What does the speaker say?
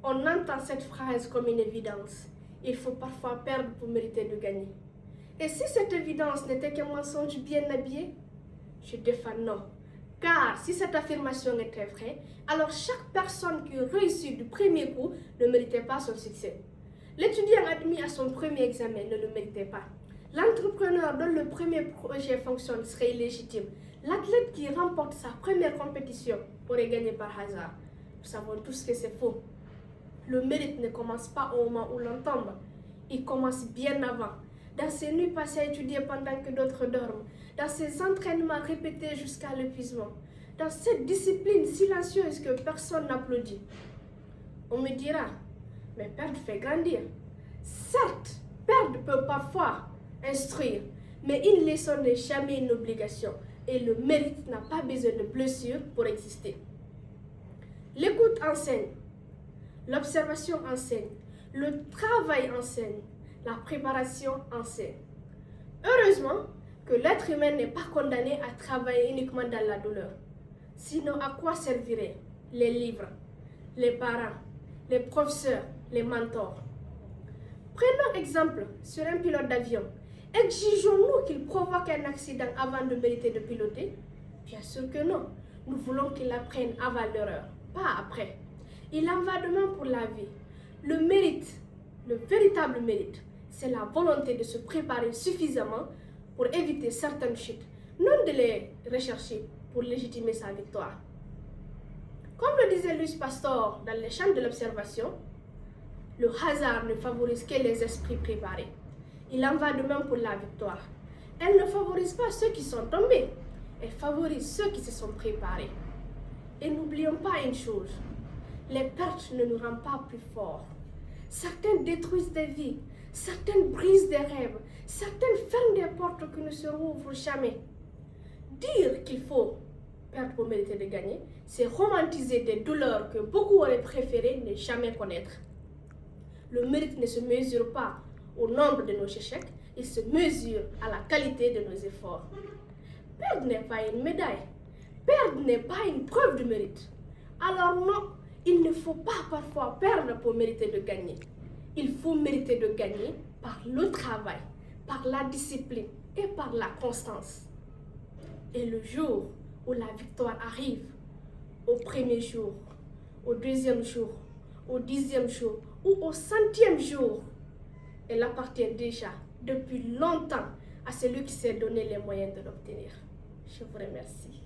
On entend cette phrase comme une évidence. Il faut parfois perdre pour mériter de gagner. Et si cette évidence n'était qu'un mensonge bien habillé? Je défends non. Car si cette affirmation était vraie, alors chaque personne qui réussit du premier coup ne méritait pas son succès. L'étudiant admis à son premier examen ne le méritait pas. L'entrepreneur dont le premier projet fonctionne serait illégitime. L'athlète qui remporte sa première compétition aurait gagné par hasard. Nous savons tous que c'est faux. Le mérite ne commence pas au moment où l'on tombe. Il commence bien avant. Dans ces nuits passées à étudier pendant que d'autres dorment. Dans ces entraînements répétés jusqu'à l'épuisement. Dans cette discipline silencieuse que personne n'applaudit. On me dira, mais perdre fait grandir. Certes, perdre peut parfois instruire, mais une leçon n'est jamais une obligation. Et le mérite n'a pas besoin de blessures pour exister. L'écoute enseigne. L'observation enseigne, le travail enseigne, la préparation enseigne. Heureusement que l'être humain n'est pas condamné à travailler uniquement dans la douleur. Sinon, à quoi serviraient les livres, les parents, les professeurs, les mentors? Prenons exemple sur un pilote d'avion. Exigeons-nous qu'il provoque un accident avant de mériter de piloter? Bien sûr que non. Nous voulons qu'il apprenne avant l'erreur, pas après. Il en va de même pour la vie. Le mérite, le véritable mérite, c'est la volonté de se préparer suffisamment pour éviter certaines chutes, non de les rechercher pour légitimer sa victoire. Comme le disait Louis Pasteur dans les champs de l'observation, le hasard ne favorise que les esprits préparés. Il en va de même pour la victoire. Elle ne favorise pas ceux qui sont tombés, elle favorise ceux qui se sont préparés. Et n'oublions pas une chose, les pertes ne nous rendent pas plus forts. Certaines détruisent des vies, certaines brisent des rêves, certaines ferment des portes qui ne se rouvrent jamais. Dire qu'il faut perdre pour mériter de gagner, c'est romantiser des douleurs que beaucoup auraient préféré ne jamais connaître. Le mérite ne se mesure pas au nombre de nos échecs, il se mesure à la qualité de nos efforts. Perdre n'est pas une médaille, perdre n'est pas une preuve de mérite. Alors non, il ne faut pas parfois perdre pour mériter de gagner. Il faut mériter de gagner par le travail, par la discipline et par la constance. Et le jour où la victoire arrive, au premier jour, au deuxième jour, au 10e jour ou au 100e jour, elle appartient déjà depuis longtemps à celui qui s'est donné les moyens de l'obtenir. Je vous remercie.